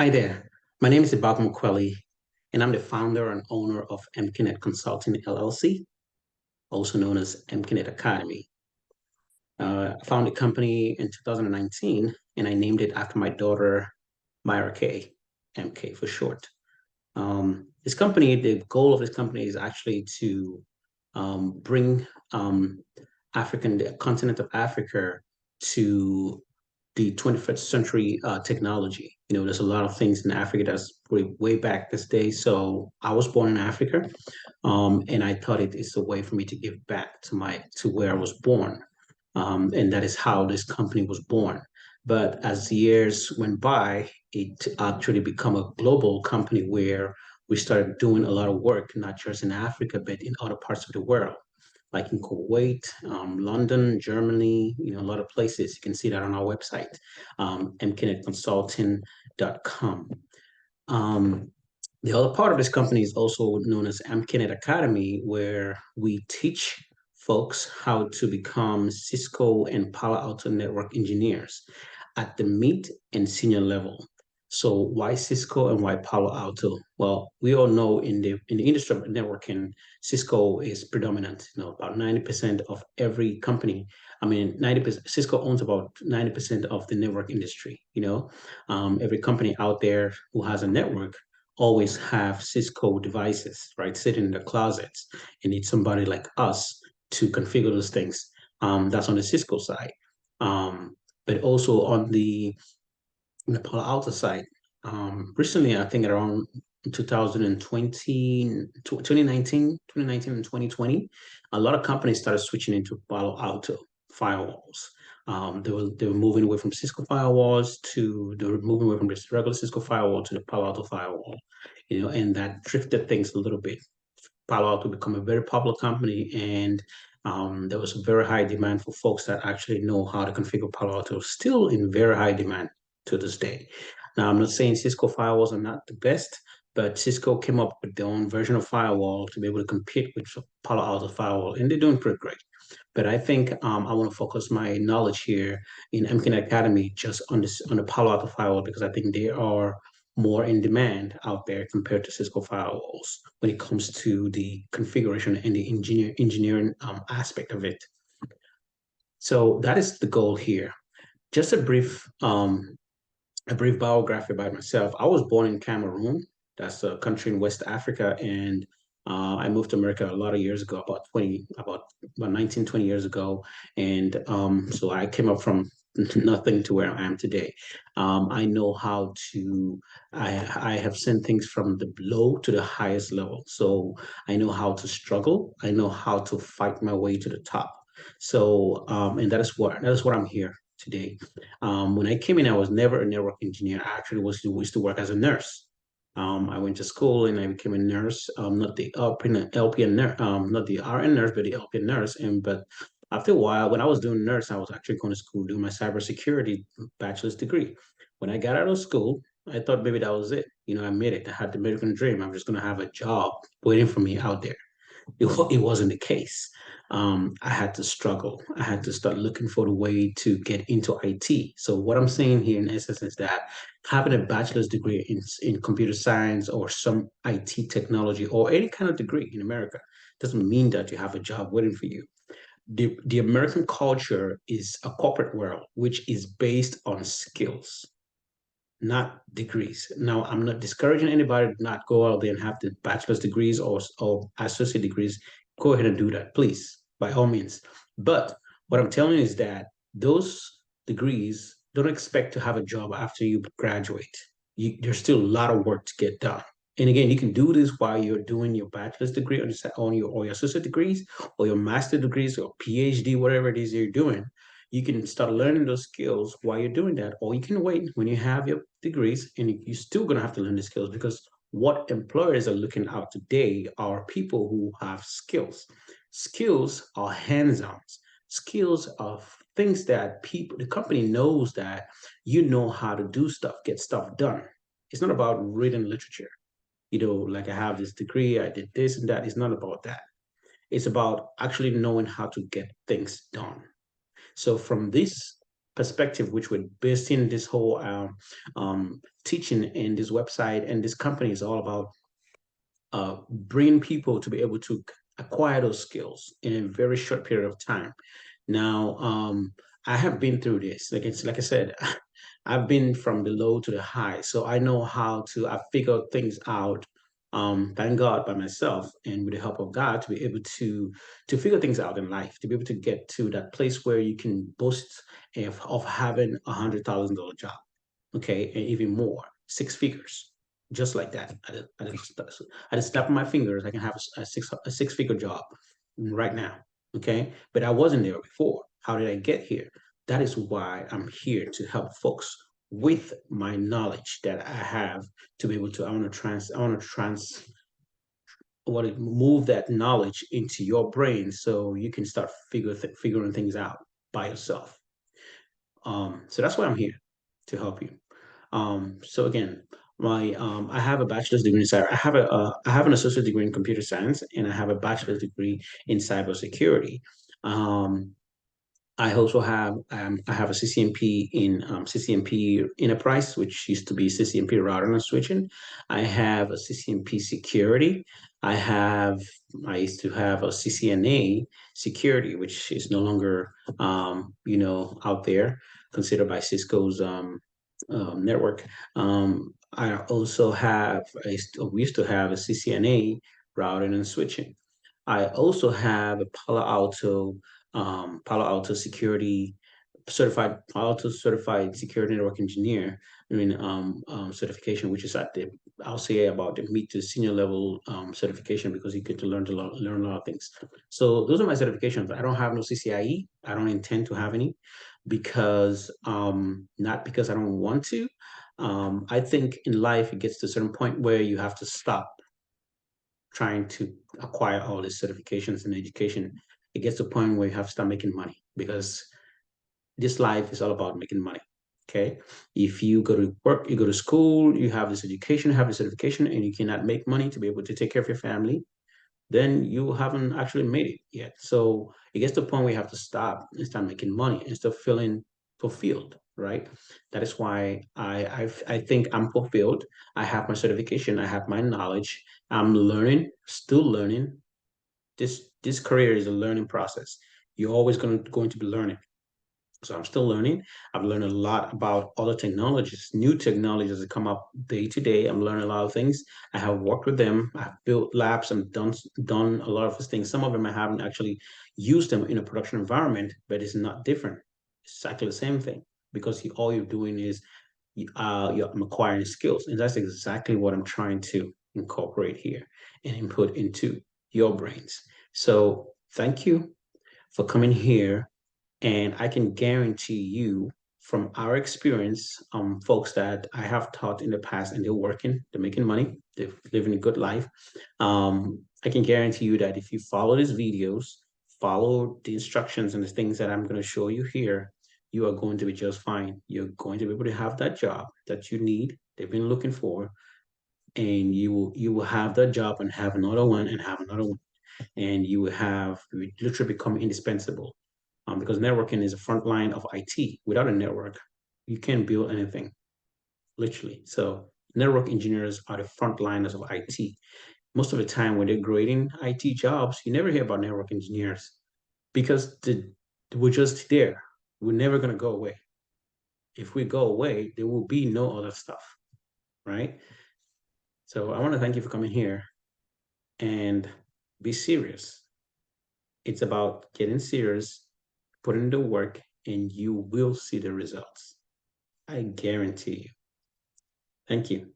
Hi there. My name is Ibaka Mukweli, and I'm the founder and owner of MKNet Consulting LLC, also known as MKNet Academy. I founded the company in 2019, and I named it after my daughter, Myra K, MK for short. This company, the goal of this company is actually to bring the continent of Africa to the 21st century technology. There's a lot of things in Africa that's way back this day. So I was born in Africa, and I thought it is a way for me to give back to where I was born, and that is how this company was born. But as years went by, it actually become a global company where we started doing a lot of work, not just in Africa, but in other parts of the world, like in Kuwait, London, Germany, a lot of places. You can see that on our website, mknetconsulting.com. Um, the other part of this company is also known as MKNet Academy, where we teach folks how to become Cisco and Palo Alto network engineers at the mid and senior level. So why Cisco and why Palo Alto? Well, we all know in the industry of networking, Cisco is predominant. About 90% of every company. I mean, 90%. Cisco owns about 90% of the network industry. Every company out there who has a network always have Cisco devices, right, sitting in the closets and need somebody like us to configure those things. That's on the Cisco side. But also on the Palo Alto side, recently, I think around 2020, 2019 and 2020, a lot of companies started switching into Palo Alto firewalls. They were moving away from Cisco firewalls to they were moving away from this regular Cisco firewall to the Palo Alto firewall, and that drifted things a little bit. Palo Alto become a very popular company, and there was a very high demand for folks that actually know how to configure Palo Alto. Still in very high demand to this day. Now, I'm not saying Cisco firewalls are not the best, but Cisco came up with their own version of firewall to be able to compete with Palo Alto firewall, and they're doing pretty great. But I think I want to focus my knowledge here in MKN Academy just on the Palo Alto firewall because I think they are more in demand out there compared to Cisco firewalls when it comes to the configuration and the engineering aspect of it. So that is the goal here. Just a brief biography about myself. I was born in Cameroon. That's a country in West Africa, and I moved to America a lot of years ago, about 19, 20 years ago. And so I came up from nothing to where I am today. I know how to, I have seen things from the low to the highest level. So I know how to struggle. I know how to fight my way to the top. So, and that is what I'm here today. When I came in, I was never a network engineer. I actually used to work as a nurse. I went to school and I became a nurse, not the LPN nurse, not the RN nurse, but the LPN nurse. But after a while, when I was doing nurse, I was actually going to school doing my cybersecurity bachelor's degree. When I got out of school, I thought maybe that was it. I made it. I had the American dream. I'm just going to have a job waiting for me out there. It wasn't the case. I had to struggle. I had to start looking for the way to get into IT. So what I'm saying here in essence is that having a bachelor's degree in computer science or some IT technology or any kind of degree in America doesn't mean that you have a job waiting for you. The American culture is a corporate world, which is based on skills, not degrees. Now, I'm not discouraging anybody to not go out there and have the bachelor's degrees or associate degrees. Go ahead and do that, please, by all means. But what I'm telling you is that those degrees don't expect to have a job after you graduate. There's still a lot of work to get done. And again, you can do this while you're doing your bachelor's degree or your associate degrees or your master degrees or PhD, whatever it is you're doing. You can start learning those skills while you're doing that, or you can wait when you have your degrees and you're still going to have to learn the skills because what employers are looking out today are people who have skills. Skills are hands-on. Skills are things that the company knows that you know how to do stuff, get stuff done. It's not about reading literature. Like I have this degree, I did this and that. It's not about that. It's about actually knowing how to get things done. So from this perspective, which we're based in this whole teaching and this website and this company is all about bringing people to be able to acquire those skills in a very short period of time. Now, I have been through this. Like I said, I've been from the low to the high, so I know how to. I figured things out. Thank God by myself and with the help of God to be able to figure things out in life, to be able to get to that place where you can boast of having $100,000 job, okay, and even more, six figures, just like that. I just snap my fingers. I can have a six-figure job right now, okay. But I wasn't there before. How did I get here? That is why I'm here to help folks with my knowledge that I have to be able to. I want to move that knowledge into your brain so you can start figuring things out by yourself. So that's why I'm here to help you. So again, my I have a bachelor's degree in cyber. I have an associate degree in computer science, and I have a bachelor's degree in cybersecurity. Um, I also have I have a CCNP in CCNP Enterprise, which used to be CCNP routing and switching. I have a CCNP security. I have I used to have a CCNA security, which is no longer out there, considered by Cisco's network. I also have we used to have a CCNA routing and switching. I also have a Palo Alto security Palo Alto certified security network engineer. I mean, certification, which is at the I'll say about the mid to senior level certification because you get to learn a lot of things. So those are my certifications. I don't have no CCIE. I don't intend to have any because not because I don't want to. I think in life it gets to a certain point where you have to stop trying to acquire all these certifications and education. It gets to a point where you have to start making money because this life is all about making money. Okay. If you go to work, you go to school, you have this education, have this certification, and you cannot make money to be able to take care of your family, then you haven't actually made it yet. So it gets to a point where you have to stop and start making money and start feeling fulfilled, right? That is why I think I'm fulfilled. I have my certification, I have my knowledge. I'm learning, still learning. This career is a learning process. You're always going to be learning. So I'm still learning. I've learned a lot about other technologies, new technologies that come up day to day. I'm learning a lot of things. I have worked with them. I've built labs and done a lot of these things. Some of them I haven't actually used them in a production environment, but it's not different. It's exactly the same thing because all you're doing is you're acquiring skills, and that's exactly what I'm trying to incorporate here and input into your brains. So thank you for coming here, and I can guarantee you from our experience, folks that I have taught in the past and they're working, they're making money, they're living a good life. I can guarantee you that if you follow these videos, follow the instructions and the things that I'm going to show you here, you are going to be just fine. You're going to be able to have that job that you need, they've been looking for, and you will have that job and have another one and have another one, and you literally become indispensable, because networking is a front line of IT. Without a network, you can't build anything, literally. So network engineers are the front liners of IT. Most of the time when they're grading IT jobs, you never hear about network engineers because we're just there. We're never going to go away. If we go away, there will be no other stuff, right? So I want to thank you for coming here and be serious. It's about getting serious, putting in the work, and you will see the results. I guarantee you. Thank you.